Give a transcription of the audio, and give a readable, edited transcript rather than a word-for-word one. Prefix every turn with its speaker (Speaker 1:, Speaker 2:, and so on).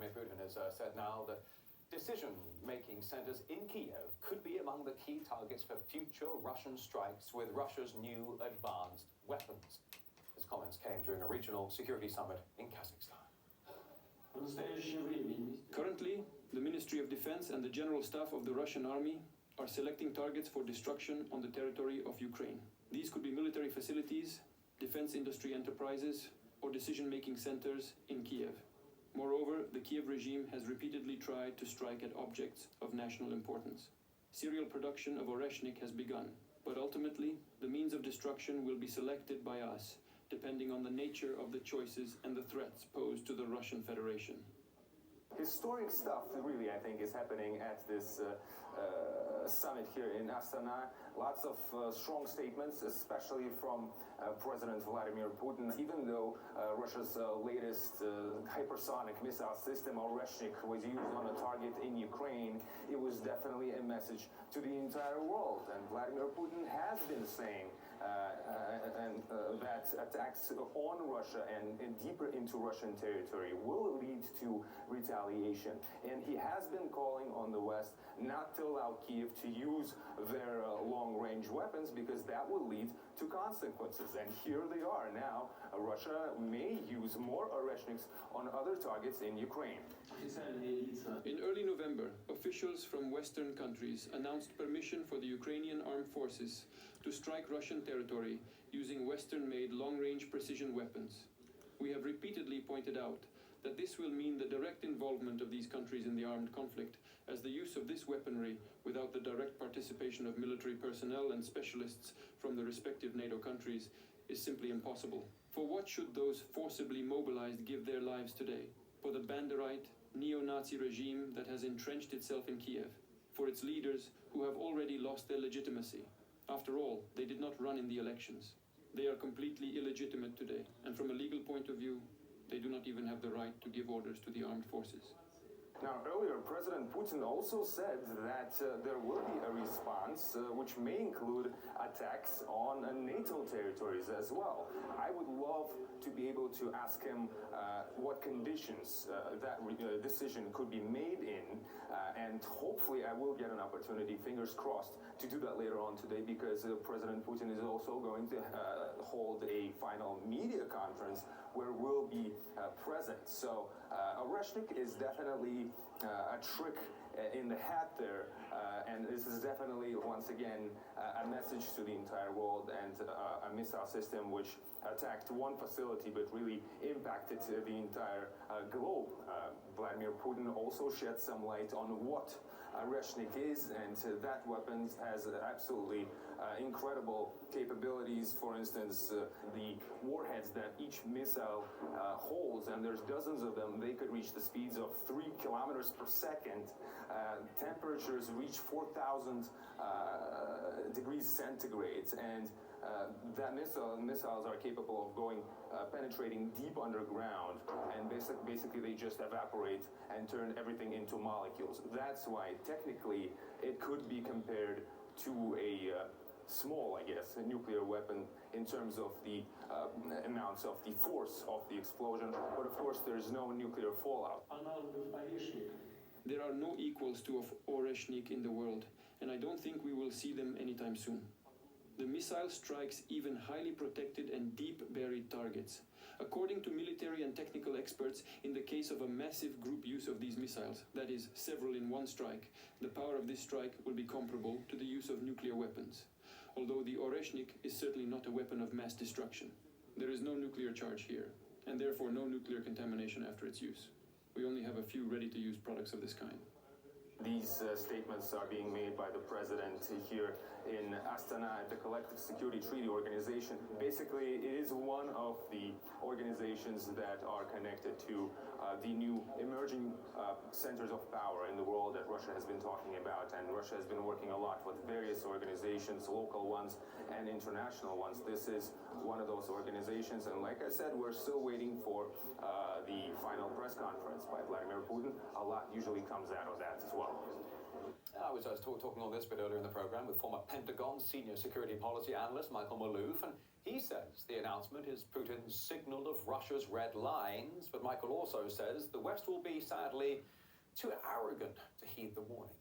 Speaker 1: Vladimir Putin has said now that decision-making centers in Kiev could be among the key targets for future Russian strikes with Russia's new advanced weapons. His comments came during a regional security summit in Kazakhstan.
Speaker 2: Currently, the Ministry of Defense and the General Staff of the Russian Army are selecting targets for destruction on the territory of Ukraine. These could be military facilities, defense industry enterprises, or decision-making centers in Kiev. Moreover, the Kiev regime has repeatedly tried to strike at objects of national importance. Serial production of Oreshnik has begun, but ultimately, the means of destruction will be selected by us, depending on the nature of the choices and the threats posed to the Russian Federation.
Speaker 3: Historic stuff, really, I think, is happening at this summit here in Astana. Lots of strong statements, especially from President Vladimir Putin. Even though Russia's latest hypersonic missile system, Oreshnik, was used on a target in Ukraine, it was definitely a message to the entire world. And Vladimir Putin has been saying that attacks on Russia and deeper into Russian territory will lead to retaliation. And he has been calling on the West not to allow Kiev to use their long-range weapons because that will lead to consequences. And here they are now. Russia may use more Oreshniks on other targets in Ukraine.
Speaker 2: In early November, officials from Western countries announced permission for the Ukrainian armed forces to strike Russian territory using Western-made long-range precision weapons. We have repeatedly pointed out that this will mean the direct involvement of these countries in the armed conflict, as the use of this weaponry without the direct participation of military personnel and specialists from the respective NATO countries is simply impossible. For what should those forcibly mobilized give their lives today? For the Banderite, neo-Nazi regime that has entrenched itself in Kiev? For its leaders who have already lost their legitimacy? After all, they did not run in the elections. They are completely illegitimate today, and from a legal point of view, they do not even have the right to give orders to the armed forces.
Speaker 3: Now, earlier, President Putin also said that there will be a response which may include attacks on NATO territories as well. I would love to be able to ask him what conditions that decision could be made in, and hopefully I will get an opportunity, fingers crossed, to do that later on today, because President Putin is also going to hold a final media conference where we'll be present. So Oreshnik is definitely a trick in the hat there, and this is definitely, once again, a message to the entire world, and a missile system which attacked one facility but really impacted the entire globe. Vladimir Putin also shed some light on what Oreshnik is, and that weapon has absolutely incredible capabilities. For instance, the warheads that each missile holds, and there's dozens of them, they could reach the speeds of 3 kilometers per second. Temperatures reach 4,000 degrees centigrade, and that missiles are capable of going penetrating deep underground, and basically they just evaporate and turn everything into molecules. That's why technically it could be compared to a small, I guess, a nuclear weapon in terms of the amounts of the force of the explosion, but of course there's no nuclear fallout.
Speaker 2: There are no equals to Oreshnik in the world, and I don't think we will see them anytime soon. The missile strikes even highly protected and deep-buried targets. According to military and technical experts, in the case of a massive group use of these missiles, that is, several in one strike, the power of this strike will be comparable to the use of nuclear weapons. Although the Oreshnik is certainly not a weapon of mass destruction. There is no nuclear charge here, and therefore no nuclear contamination after its use. We only have a few ready-to-use products of this kind.
Speaker 3: These statements are being made by the president here in Astana at the Collective Security Treaty Organization. Basically, it is one of the organizations that are connected to the new emerging centers of power in the world that Russia has been talking about. And Russia has been working a lot with various organizations, local ones and international ones. This is one of those organizations. And like I said, we're still waiting for the final press conference by Vladimir Putin. A lot usually comes out of that as well.
Speaker 1: I was talking on this bit earlier in the program with former Pentagon senior security policy analyst Michael Maloof, and he says the announcement is Putin's signal of Russia's red lines, but Michael also says the West will be, sadly, too arrogant to heed the warning.